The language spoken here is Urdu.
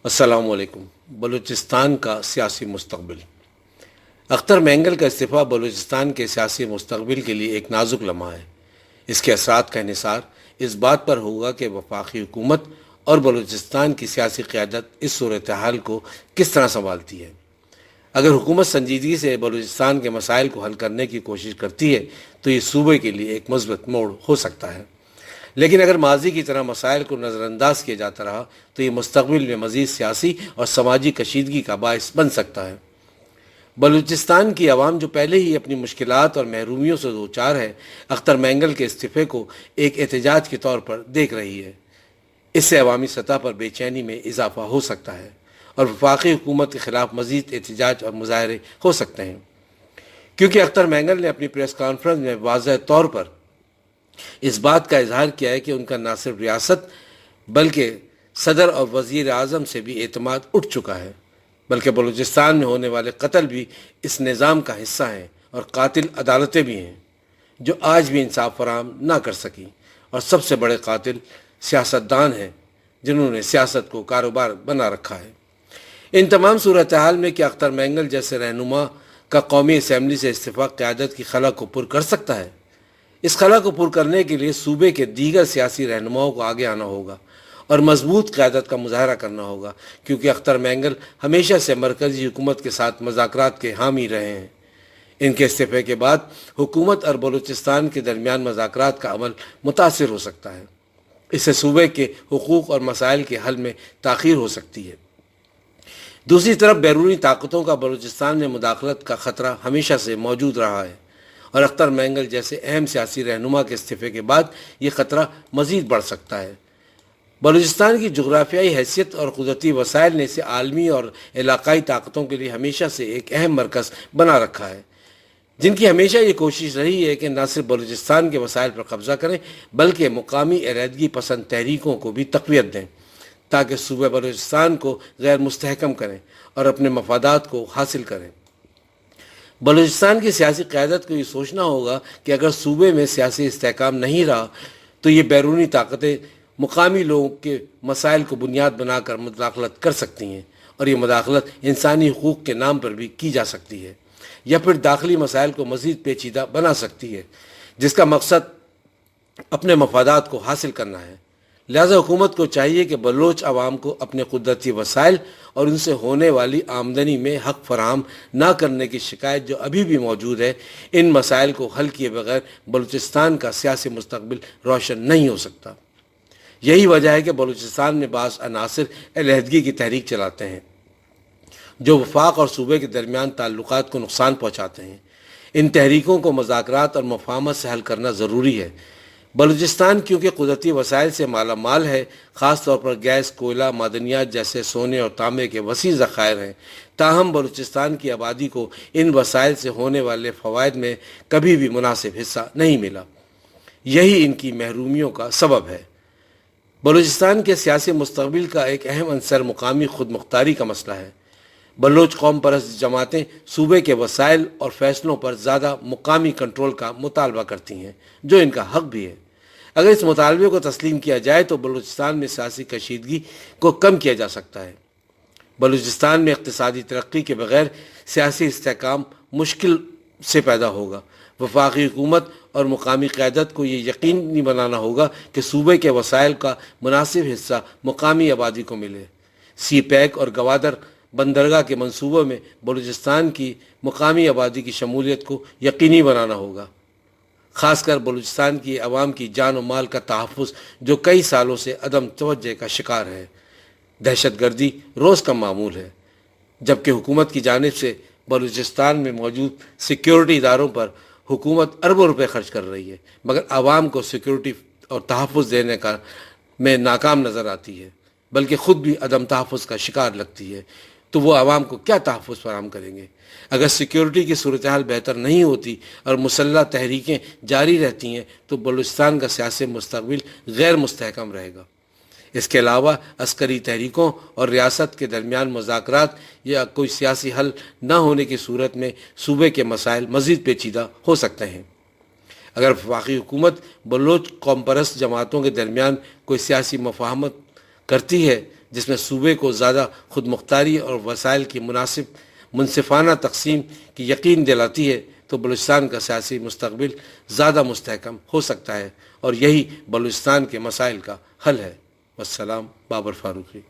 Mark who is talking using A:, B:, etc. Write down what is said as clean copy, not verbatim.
A: السلام علیکم۔ بلوچستان کا سیاسی مستقبل۔ اختر مینگل کا استعفیٰ بلوچستان کے سیاسی مستقبل کے لیے ایک نازک لمحہ ہے۔ اس کے اثرات کا انحصار اس بات پر ہوگا کہ وفاقی حکومت اور بلوچستان کی سیاسی قیادت اس صورتحال کو کس طرح سنبھالتی ہے۔ اگر حکومت سنجیدگی سے بلوچستان کے مسائل کو حل کرنے کی کوشش کرتی ہے تو یہ صوبے کے لیے ایک مثبت موڑ ہو سکتا ہے، لیکن اگر ماضی کی طرح مسائل کو نظر انداز کیا جاتا رہا تو یہ مستقبل میں مزید سیاسی اور سماجی کشیدگی کا باعث بن سکتا ہے۔ بلوچستان کی عوام جو پہلے ہی اپنی مشکلات اور محرومیوں سے دوچار ہے، اختر مینگل کے استعفے کو ایک احتجاج کے طور پر دیکھ رہی ہے۔ اس سے عوامی سطح پر بے چینی میں اضافہ ہو سکتا ہے اور وفاقی حکومت کے خلاف مزید احتجاج اور مظاہرے ہو سکتے ہیں، کیونکہ اختر مینگل نے اپنی پریس کانفرنس میں واضح طور پر اس بات کا اظہار کیا ہے کہ ان کا نہ صرف ریاست بلکہ صدر اور وزیر اعظم سے بھی اعتماد اٹھ چکا ہے، بلکہ بلوچستان میں ہونے والے قتل بھی اس نظام کا حصہ ہیں اور قاتل عدالتیں بھی ہیں جو آج بھی انصاف فراہم نہ کر سکیں، اور سب سے بڑے قاتل سیاستدان ہیں جنہوں نے سیاست کو کاروبار بنا رکھا ہے۔ ان تمام صورتحال میں کیا اختر مینگل جیسے رہنما کا قومی اسمبلی سے استعفیٰ قیادت کی خلا کو پر کر سکتا ہے؟ اس خلا کو پر کرنے کے لیے صوبے کے دیگر سیاسی رہنماؤں کو آگے آنا ہوگا اور مضبوط قیادت کا مظاہرہ کرنا ہوگا، کیونکہ اختر مینگل ہمیشہ سے مرکزی حکومت کے ساتھ مذاکرات کے حامی رہے ہیں۔ ان کے استعفے کے بعد حکومت اور بلوچستان کے درمیان مذاکرات کا عمل متاثر ہو سکتا ہے۔ اس سے صوبے کے حقوق اور مسائل کے حل میں تاخیر ہو سکتی ہے۔ دوسری طرف بیرونی طاقتوں کا بلوچستان میں مداخلت کا خطرہ ہمیشہ سے موجود رہا ہے، اور اختر مینگل جیسے اہم سیاسی رہنما کے استعفے کے بعد یہ خطرہ مزید بڑھ سکتا ہے۔ بلوچستان کی جغرافیائی حیثیت اور قدرتی وسائل نے اسے عالمی اور علاقائی طاقتوں کے لیے ہمیشہ سے ایک اہم مرکز بنا رکھا ہے، جن کی ہمیشہ یہ کوشش رہی ہے کہ نہ صرف بلوچستان کے وسائل پر قبضہ کریں بلکہ مقامی علیحدگی پسند تحریکوں کو بھی تقویت دیں تاکہ صوبہ بلوچستان کو غیر مستحکم کریں اور اپنے مفادات کو حاصل کریں۔ بلوچستان کی سیاسی قیادت کو یہ سوچنا ہوگا کہ اگر صوبے میں سیاسی استحکام نہیں رہا تو یہ بیرونی طاقتیں مقامی لوگوں کے مسائل کو بنیاد بنا کر مداخلت کر سکتی ہیں، اور یہ مداخلت انسانی حقوق کے نام پر بھی کی جا سکتی ہے، یا پھر داخلی مسائل کو مزید پیچیدہ بنا سکتی ہے جس کا مقصد اپنے مفادات کو حاصل کرنا ہے۔ لہذا حکومت کو چاہیے کہ بلوچ عوام کو اپنے قدرتی وسائل اور ان سے ہونے والی آمدنی میں حق فراہم نہ کرنے کی شکایت جو ابھی بھی موجود ہے، ان مسائل کو حل کیے بغیر بلوچستان کا سیاسی مستقبل روشن نہیں ہو سکتا۔ یہی وجہ ہے کہ بلوچستان میں بعض عناصر علیحدگی کی تحریک چلاتے ہیں جو وفاق اور صوبے کے درمیان تعلقات کو نقصان پہنچاتے ہیں۔ ان تحریکوں کو مذاکرات اور مفاہمت سے حل کرنا ضروری ہے۔ بلوچستان کیونکہ قدرتی وسائل سے مالا مال ہے، خاص طور پر گیس، کوئلہ، معدنیات جیسے سونے اور تانبے کے وسیع ذخائر ہیں، تاہم بلوچستان کی آبادی کو ان وسائل سے ہونے والے فوائد میں کبھی بھی مناسب حصہ نہیں ملا۔ یہی ان کی محرومیوں کا سبب ہے۔ بلوچستان کے سیاسی مستقبل کا ایک اہم عنصر مقامی خود مختاری کا مسئلہ ہے۔ بلوچ قوم پرست جماعتیں صوبے کے وسائل اور فیصلوں پر زیادہ مقامی کنٹرول کا مطالبہ کرتی ہیں، جو ان کا حق بھی ہے۔ اگر اس مطالبے کو تسلیم کیا جائے تو بلوچستان میں سیاسی کشیدگی کو کم کیا جا سکتا ہے۔ بلوچستان میں اقتصادی ترقی کے بغیر سیاسی استحکام مشکل سے پیدا ہوگا۔ وفاقی حکومت اور مقامی قیادت کو یہ یقینی بنانا ہوگا کہ صوبے کے وسائل کا مناسب حصہ مقامی آبادی کو ملے۔ سی پیک اور گوادر بندرگاہ کے منصوبوں میں بلوچستان کی مقامی آبادی کی شمولیت کو یقینی بنانا ہوگا، خاص کر بلوچستان کی عوام کی جان و مال کا تحفظ جو کئی سالوں سے عدم توجہ کا شکار ہے۔ دہشت گردی روز کا معمول ہے، جبکہ حکومت کی جانب سے بلوچستان میں موجود سیکیورٹی اداروں پر حکومت اربوں روپے خرچ کر رہی ہے، مگر عوام کو سیکیورٹی اور تحفظ دینے کا میں ناکام نظر آتی ہے، بلکہ خود بھی عدم تحفظ کا شکار لگتی ہے۔ تو وہ عوام کو کیا تحفظ فراہم کریں گے؟ اگر سیکیورٹی کی صورتحال بہتر نہیں ہوتی اور مسلح تحریکیں جاری رہتی ہیں تو بلوچستان کا سیاسی مستقبل غیر مستحکم رہے گا۔ اس کے علاوہ عسکری تحریکوں اور ریاست کے درمیان مذاکرات یا کوئی سیاسی حل نہ ہونے کی صورت میں صوبے کے مسائل مزید پیچیدہ ہو سکتے ہیں۔ اگر وفاقی حکومت بلوچ قوم پرست جماعتوں کے درمیان کوئی سیاسی مفاہمت کرتی ہے جس میں صوبے کو زیادہ خود مختاری اور وسائل کی منصفانہ تقسیم کی یقین دلاتی ہے تو بلوچستان کا سیاسی مستقبل زیادہ مستحکم ہو سکتا ہے، اور یہی بلوچستان کے مسائل کا حل ہے۔ والسلام، بابر فاروقی۔